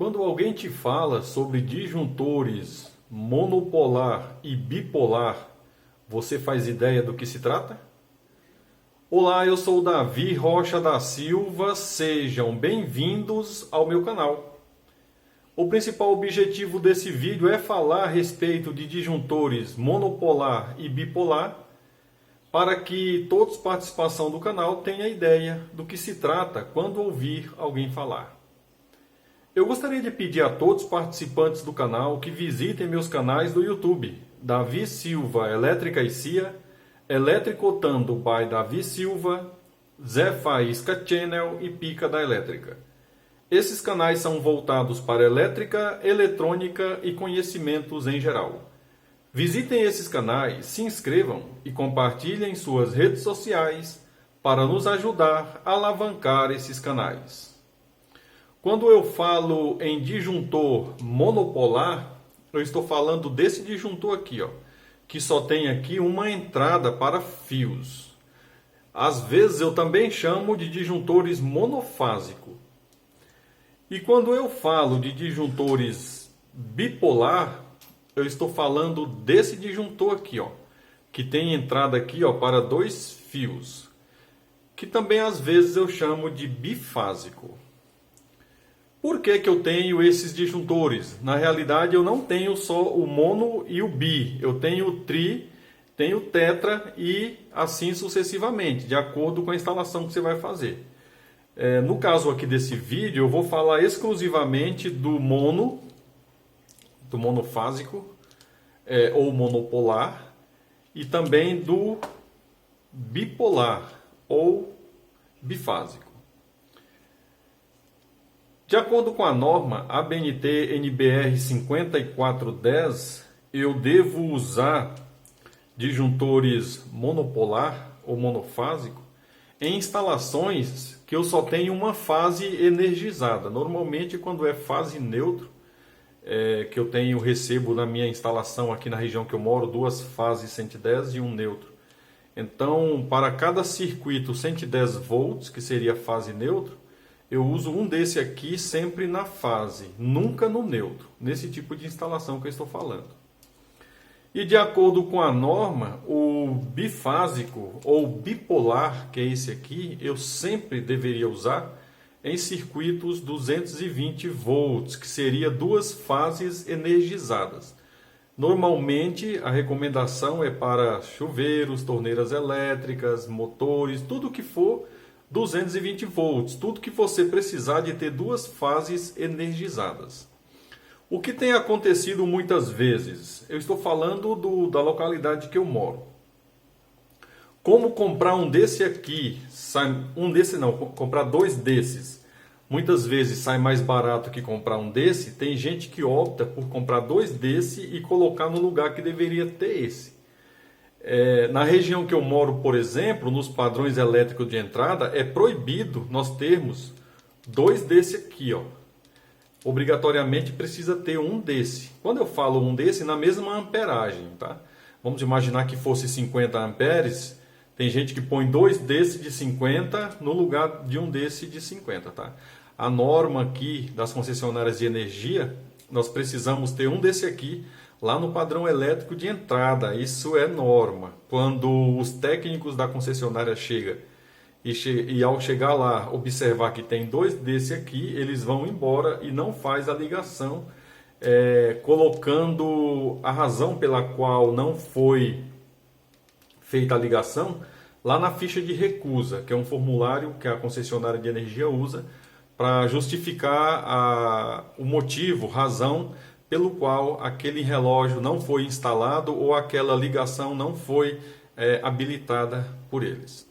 Quando alguém te fala sobre disjuntores monopolar e bipolar, você faz ideia do que se trata? Olá, eu sou o Davi Rocha da Silva, sejam bem-vindos ao meu canal. O principal objetivo desse vídeo é falar a respeito de disjuntores monopolar e bipolar, para que todos participação do canal tenham ideia do que se trata quando ouvir alguém falar. Eu gostaria de pedir a todos os participantes do canal que visitem meus canais do YouTube, Davi Silva Elétrica e CIA, Eletricotando by Davi Silva, Zé Faísca Channel e Pica da Elétrica. Esses canais são voltados para elétrica, eletrônica e conhecimentos em geral. Visitem esses canais, se inscrevam e compartilhem em suas redes sociais para nos ajudar a alavancar esses canais. Quando eu falo em disjuntor monopolar, eu estou falando desse disjuntor aqui, ó, que só tem aqui uma entrada para fios. Às vezes eu também chamo de disjuntores monofásicos. E quando eu falo de disjuntores bipolar, eu estou falando desse disjuntor aqui, ó, que tem entrada aqui, ó, para dois fios, que também às vezes eu chamo de bifásico. Por que eu tenho esses disjuntores? Na realidade, eu não tenho só o mono e o bi. Eu tenho o tri, tenho o tetra e assim sucessivamente, de acordo com a instalação que você vai fazer. No caso aqui desse vídeo, eu vou falar exclusivamente do monofásico ou monopolar e também do bipolar ou bifásico. De acordo com a norma ABNT NBR 5410, eu devo usar disjuntores monopolar ou monofásico em instalações que eu só tenho uma fase energizada. Normalmente, quando é fase neutro, que eu recebo na minha instalação aqui na região que eu moro, duas fases 110 e um neutro. Então, para cada circuito 110 volts, que seria fase neutro, eu uso um desse aqui sempre na fase, nunca no neutro, nesse tipo de instalação que eu estou falando. E de acordo com a norma, o bifásico ou bipolar, que é esse aqui, eu sempre deveria usar em circuitos 220 volts, que seria duas fases energizadas. Normalmente, a recomendação é para chuveiros, torneiras elétricas, motores, tudo que for 220 volts, tudo que você precisar de ter duas fases energizadas. O que tem acontecido muitas vezes? Eu estou falando da localidade que eu moro. Como comprar um desse aqui, comprar dois desses, muitas vezes sai mais barato que comprar um desse. Tem gente que opta por comprar dois desse e colocar no lugar que deveria ter esse. Na região que eu moro, por exemplo, nos padrões elétricos de entrada, é proibido nós termos dois desse aqui, ó. Obrigatoriamente precisa ter um desse. Quando eu falo um desse, na mesma amperagem, tá? Vamos imaginar que fosse 50 amperes, tem gente que põe dois desse de 50 no lugar de um desse de 50, tá? A norma aqui das concessionárias de energia, nós precisamos ter um desse aqui lá no padrão elétrico de entrada. Isso é norma. Quando os técnicos da concessionária chegam e ao chegar lá observar que tem dois desse aqui, eles vão embora e não faz a ligação, colocando a razão pela qual não foi feita a ligação lá na ficha de recusa, que é um formulário que a concessionária de energia usa para justificar o motivo, razão pelo qual aquele relógio não foi instalado ou aquela ligação não foi habilitada por eles.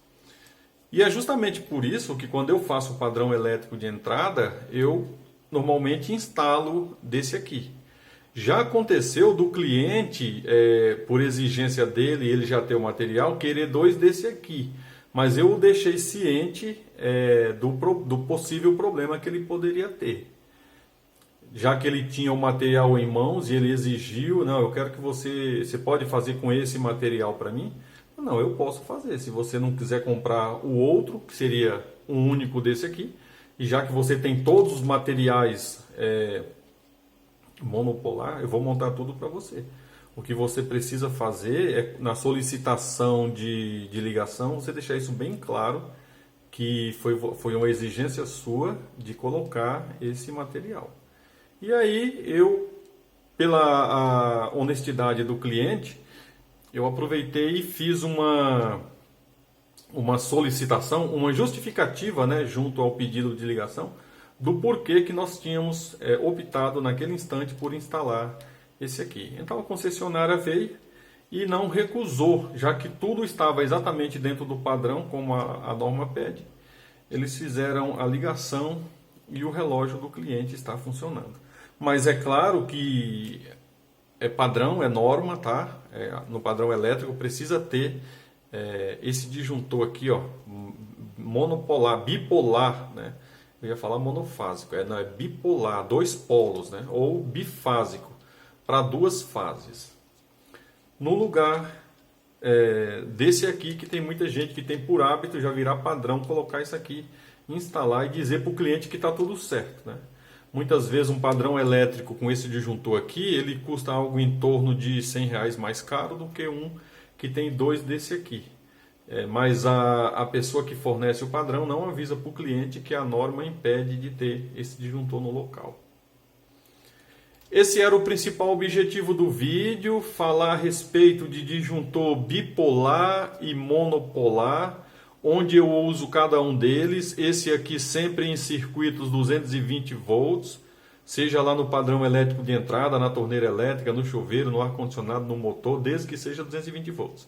E é justamente por isso que quando eu faço o padrão elétrico de entrada, eu normalmente instalo desse aqui. Já aconteceu do cliente, por exigência dele, ele já ter o material, querer dois desse aqui. Mas eu o deixei ciente do possível problema que ele poderia ter. Já que ele tinha o material em mãos e ele exigiu, não, eu quero que você pode fazer com esse material para mim? Não, eu posso fazer. Se você não quiser comprar o outro, que seria um único desse aqui, E já que você tem todos os materiais monopolar, eu vou montar tudo para você. O que você precisa fazer é, na solicitação de ligação, você deixar isso bem claro, que foi uma exigência sua de colocar esse material. E aí eu, pela a honestidade do cliente, eu aproveitei e fiz uma solicitação, uma justificativa, né, junto ao pedido de ligação, do porquê que nós tínhamos optado naquele instante por instalar esse aqui. Então a concessionária veio e não recusou, já que tudo estava exatamente dentro do padrão, como a norma pede. Eles fizeram a ligação e o relógio do cliente está funcionando. Mas é claro que é padrão, é norma, tá? No padrão elétrico precisa ter esse disjuntor aqui, ó, monopolar, bipolar, né? Eu ia falar monofásico, não, é bipolar, 2 polos, né? Ou bifásico, para 2 fases. No lugar desse aqui, que tem muita gente que tem por hábito já virar padrão colocar isso aqui, instalar e dizer para o cliente que está tudo certo, né? Muitas vezes um padrão elétrico com esse disjuntor aqui, ele custa algo em torno de R$100 mais caro do que um que tem 2 desse aqui. Mas a pessoa que fornece o padrão não avisa para o cliente que a norma impede de ter esse disjuntor no local. Esse era o principal objetivo do vídeo, falar a respeito de disjuntor bipolar e monopolar, onde eu uso cada um deles, esse aqui sempre em circuitos 220 volts, seja lá no padrão elétrico de entrada, na torneira elétrica, no chuveiro, no ar-condicionado, no motor, desde que seja 220 volts.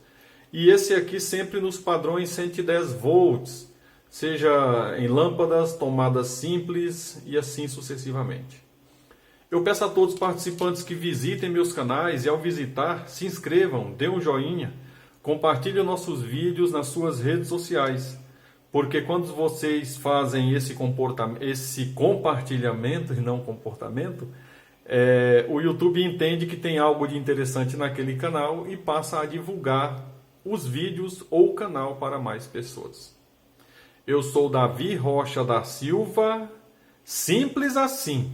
E esse aqui sempre nos padrões 110 volts, seja em lâmpadas, tomadas simples e assim sucessivamente. Eu peço a todos os participantes que visitem meus canais e ao visitar, se inscrevam, dê um joinha, compartilhem nossos vídeos nas suas redes sociais, porque quando vocês fazem esse compartilhamento e não comportamento, o YouTube entende que tem algo de interessante naquele canal e passa a divulgar os vídeos ou o canal para mais pessoas. Eu sou Davi Rocha da Silva, simples assim.